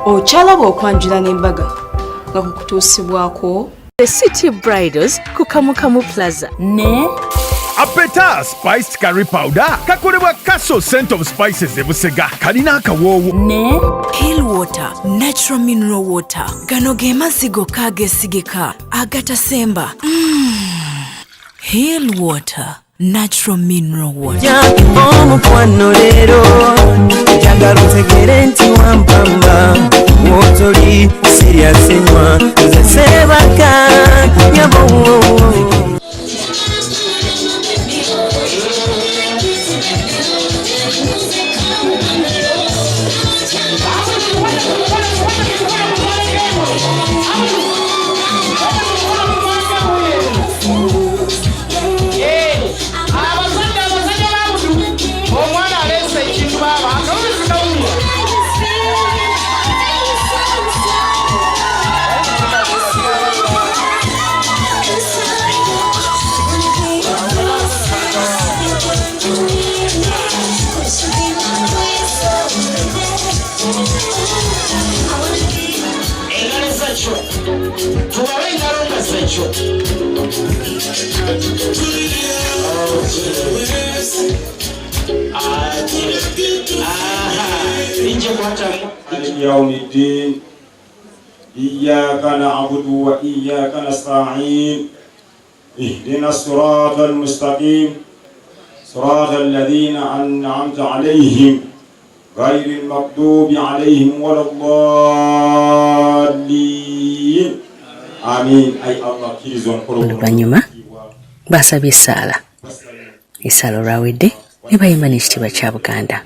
Ochalaba okwanjula n'embaga nga kukutuusibwako The City Bridals ku Kamukamu Plaza ne Apeta spiced curry powder kakolebwa Castle Scent of Spices e Busega kalina akawoowo ne Hill Water Natural Mineral Water gano ge mazzi gokka ageesigika agatasemba. Hill Water Natural Mineral Water. Omukwano leero njagala otegere nti wampamba wotoli serious enywa nze sebaka nyabo. يوم الدين إياك نعبد وإياك نستعين اهدنا الصراط المستقيم صراط الذين أنعمت عليهم غير المغضوب عليهم ولا الضالين آمين. أي الله كيزون oluvannyuma baasabye essaala essaala olwawedde ne bayimba n'ekitiibwa kya Buganda.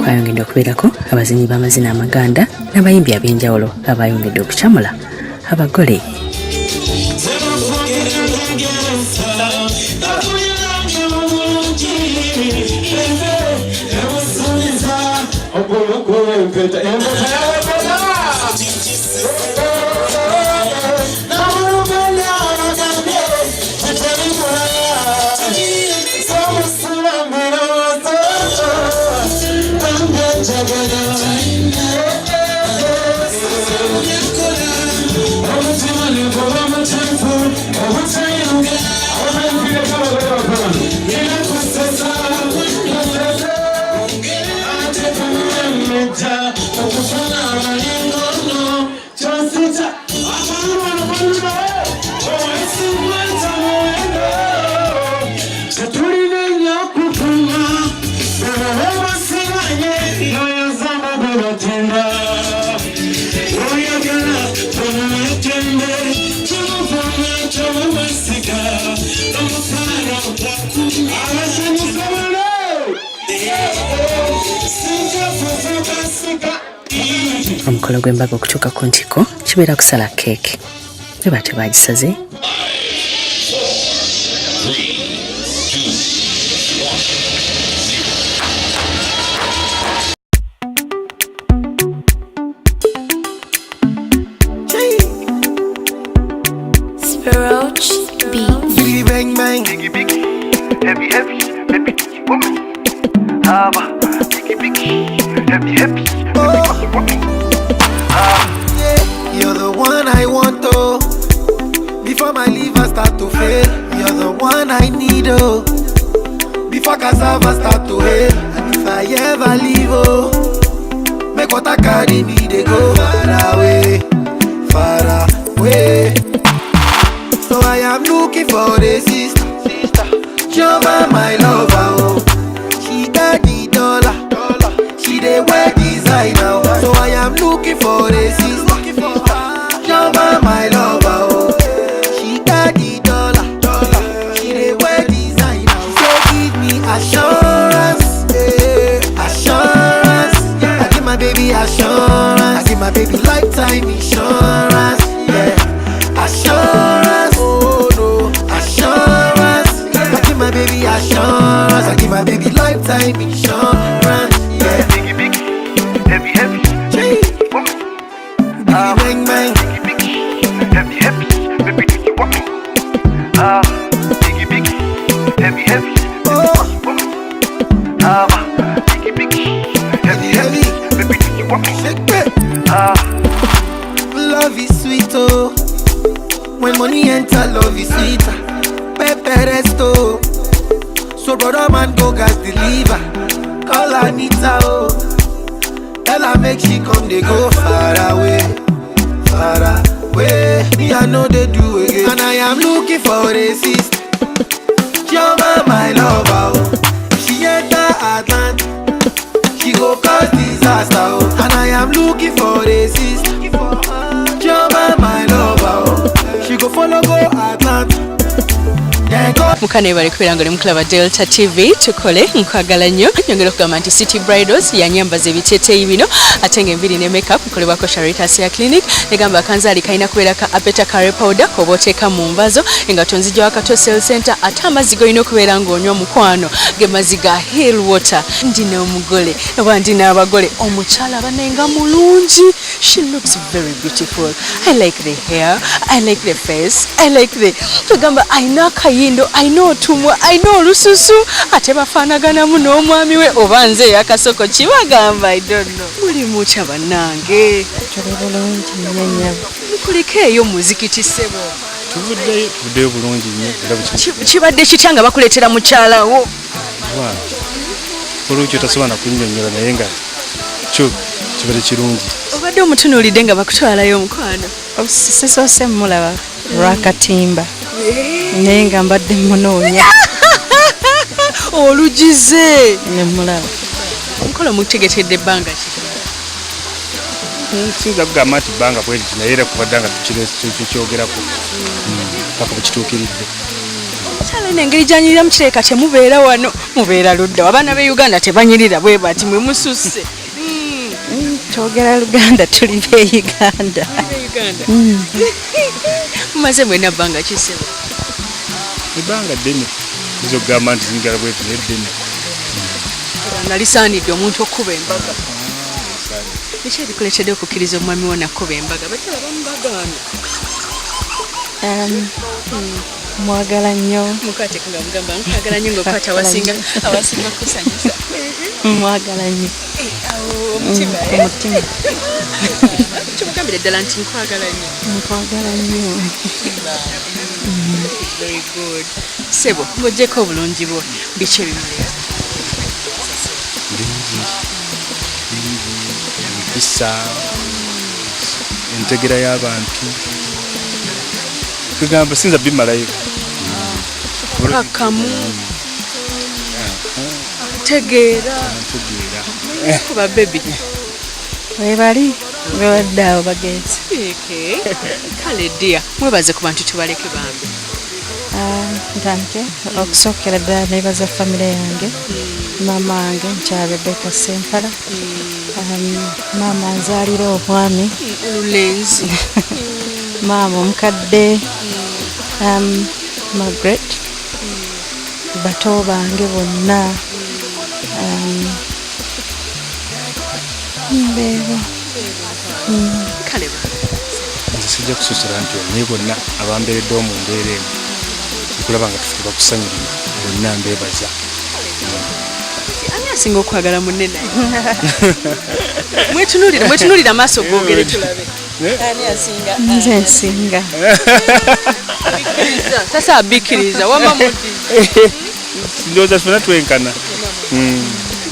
Kwayongedde okubeerako abazinyi b'amazina amaganda n'abayimbi ab'enjawulo abayongedde okucamula abagole. Omukolo gw'embaga okutuuka ku ntiko kibeera kusala keeki bwe batyo baagisaze. Roach Beats. Biggie bang bang, biggie biggie, heavy heavy, baby woman. Haba, biggie biggie, heavy heavy, baby woman. yeah, you're the one I want to. Before my liver start to fail, you're the one I need, oh. Before cassava start to hail, and if I ever leave, oh, make what I carry me, they go far away, far away. So I am looking for a sister, Jova, my lover, oh. She got the dollar, she dey wear designer, oh. So I am looking for a sister, Jova, my lover, oh. She got the dollar, she dey wear designer, oh. So give me assurance, assurance. I give my baby assurance, I give my baby lifetime insurance, yeah. Assurance, oh no, assurance. I give my baby assurance, I give my baby lifetime insurance, yeah. Biggie, biggie, heavy, heavy. Woman. Bang, bang. Biggie, biggie, heavy, heavy. Baby, do you want me? Biggie, biggie, heavy, heavy. Oh, Woman. Biggie, biggie, heavy, heavy. Baby, do you want me? shake it. Love is sweet, oh. When money enter, love is sweeter. Pepe resto. So brother man go gas deliver. Call Anita, oh. Tell her make she come, they go far away, far away. Me I know they do again. And I am looking for a sister, Joma, my lover, oh. If she enter Atlanta, she go cause disaster, oh. And I am looking for a sister, Joma, my lover, oh. She go follow go Atlanta. Mukane bali kubiranga mukulaba Delta TV tukole nkwagala nnyo nyongera okugamba nti City Bridals yanyambaza ebiteeteeyi bino ate ng'enviri ne makeup nkolebwako Charitas ya Clinic negamba kanzaali kalina kubeera ka Apeta Curry Powder koba oteeka mu nvazo engato nzija wakato Cell Center ate amazzi golina okubeera ng'onywa mukwano ge mazzi ga Hill Water. Ndina omugole oba ndina abagole omukyala banenga mulungi. She looks very beautiful. I like the hair, I like the face, I like the tugamba ayina akayindo, ayina otumwa, ayina olususu ate bafaanaganamu n'omwami we oba nze yakasoko kibagamba. I don't know. Muli mutya bannange? Tuli bulungi nnyo. Mukuliko eyo muzikiti ssebo. Tuvuddeyo bulungi nnyo. Kibadde kitya nga bakuleetera mukyalawo? Olwekyo tasobola kunnyonnyola naye nga kyo kibadde kirungi. Obadde omutunuulidde nga bakutwalayo omukwano? Sisoose mulaba lwakatimba naye nga mbadde munoonya. Olugize ne mulaba. Omukolo mutegetedde ebbanga ki? Sinza kugamba nti bbanga bweri naye era kubadde nga tukyogerako paka bwekituukiridde. Omukyala n'engeri gy'anyirira mu kireka temubeera wano mubeera ludda. Abaana b'e Uganda tebanyirira bwe bati mwe mususse. Twogera Luganda tuli b'e Uganda. Mumaze mwena bbanga ki ssebo? Ebbanga ddene izo kugamba nti zingala bweti neddene. Nalisaanidde omuntu okkuba embaga. Biki ebikuleetedde okukkiriza omwami wo nakkuba embaga? Bakyala bamubagaana. Mwagala nnyo. Mukwate nga mugamba nkwagala nnyo ng'okwata awasinga kusanyusa. Mwagala nnyo. Omutima. Kimugambire ddala nti nkwagala nnyo. Nkwagala nnyo. Very good. Sebo, ng'oggyeko obulungi bwo biki ebimulira? Empisa, entegera y'abantu. Kugamba sinza bimalayo. Kakamu. Tegeera. Kuba baby. Webali bewadde awo bagenzi. Kale ddia mwebaze ku bantu tubaleke bambi. Ntandike okusookera ddala neebaza famire yange, maama wange mukyala Rebecca Sempala, maama nzaalira omwami olulenzi, maama omukadde Margaret, bato bange bonna mbeebo. Kale sijja kususula nti naye bonna abambeereddewo mu mbeera emu okulaba nga tufuba kusanyuliza bonna mbeebaza. Ani asinga okwagala munne naye? Mwetunuulira amaaso googere tulabe. Ani asinga? Nze nsinga. sasa abikiriza wama mudi ndoza tufuna twenkana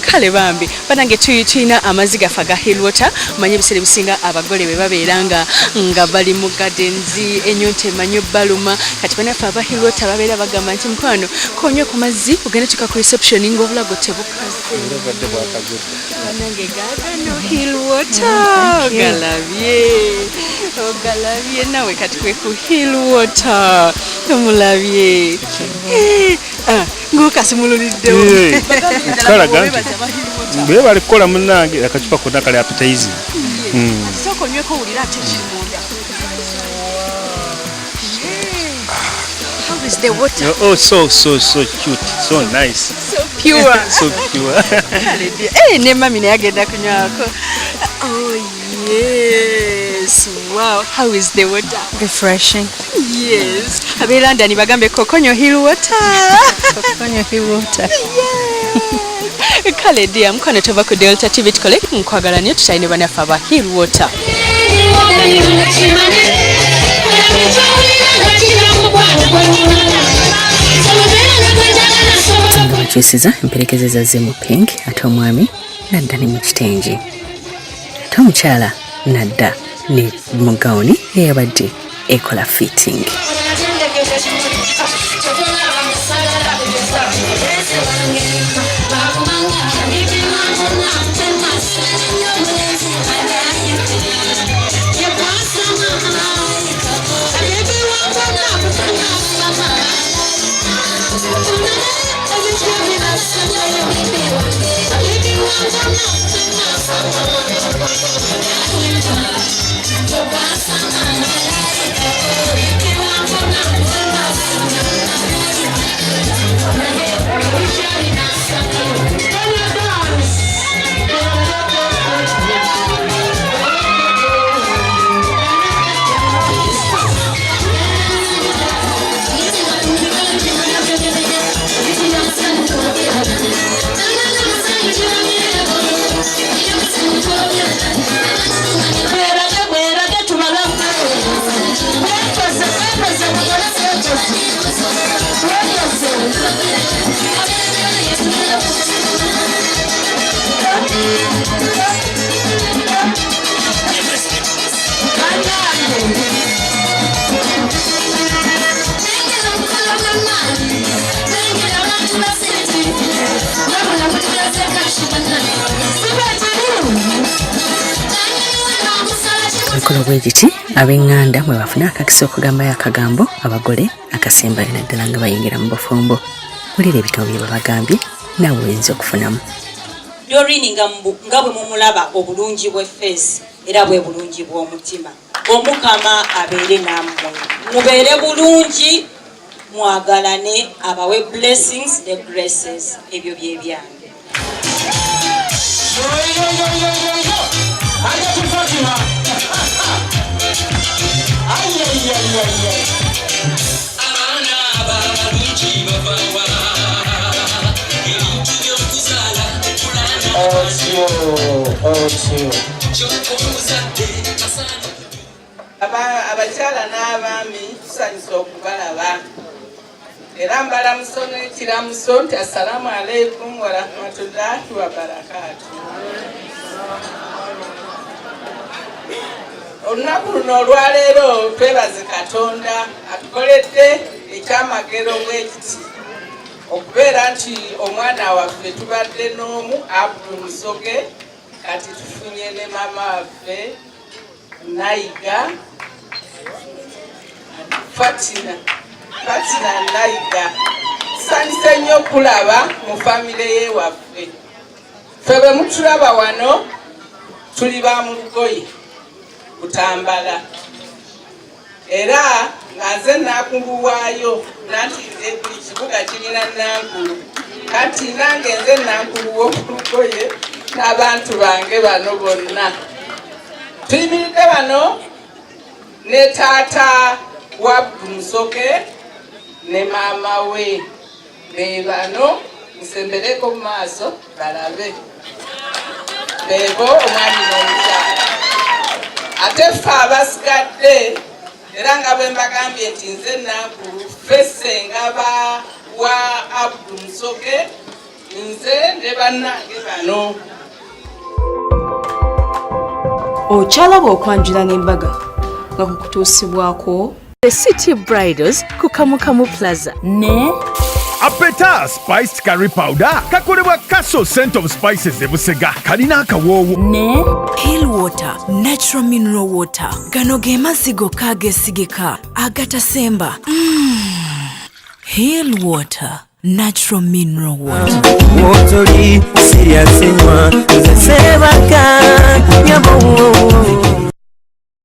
kale bambi banange tuyina amazzi gafa ga Hillwater manye bisere bisinga abagole be babeeranga nga bali mu gardens enyonte manyo baluma kati banafa aba Hillwater babeera bagamba nti mukwano konyo ku mazzi ugenda tuka ku reception ngo bulago tebukaze banange gaga no Hillwater ogalabye nawe kati kwe ku Hillwater omulabye ngokasimululiddewo bwe bali kukola munnange akacupa konna kali appetizing soko nyweko ulira ate kimunda. How is the water? Oh, so cute, so nice, so pure. So pure. Ne mami naye agenda kunywako. Oh yes, wow. How is the water? Refreshing. Yes. Abeera ndani bagambe Kokonyo Hillwater. Kokonyo Hillwater. Kale dia mkono tova ku Delta TV tukole nkwagala nnyo tutayine banafa ba Hillwater. Bakyusiza emperekezeza ze mu pink ate omwami nadda ne mu kitengi ate omukyala nadda ne mu gawuni eyabadde ekola fitting. Kola bwegiti abenganda mwe bafuna akakisa okugambayo akagambo abagole akasembayo naddala nga bayingira mu bufumbo kulira ebitabo bye babagambye nawe oyinza okufunamu. Doreen nga bwe mumulaba obulungi bw'effeesi era bwe bulungi bw'omutima. Omukama abeere nammwe mubeere bulungi mwagalane abawe blessings ne graces ebyo bye byange. Abakyala n'abaami tusanyusa okubalaba era mbalamuso n'ekiramuso nti assalamu alaikum wa rahmatullahi wa barakatu. Olunaku luno olwaleero twebaze Katonda atukoledde ekyamagero bwekiti okubeera nti omwana waffe tubadde n'omu Abdul Musoge kati tufunye ne mama waffe Naiga Fatina Naiga. Tusanyuse nnyo okulaba mu famire ye waffe. Ffe bwe mutulaba wano tuli ba mu lugoye Butambala era nga nze nakuluwaayo nanti nze buli kibuga kirina nankulu kati nange nze nankulu w'okulugoye n'abantu bange bano bonna. Tuyimiridde bano ne taata wa Abdul Musoge ne maama we be bano musembereko mu maaso balabe beebo omwami n'omukyala. Ate ffe abasigadde era nga bwe mbagambye nti nze Nankulu Fessenga wa Abdu Musoke nze ne bannange bano. Okyalaba okwanjula n'embaga nga kukutuusibwako The City Bridals ku Kamukamu Plaza ne Apeta Spiced Curry Powder kakolebwa Castle Scent of Spices Busega kalina akawoowo ne Hill Water Natural Mineral Water gano ge mazzi gokka ageesigika agatasemba. Hill Water Natural Mineral Water. Wotoli serious nywa, sebaka nyabo.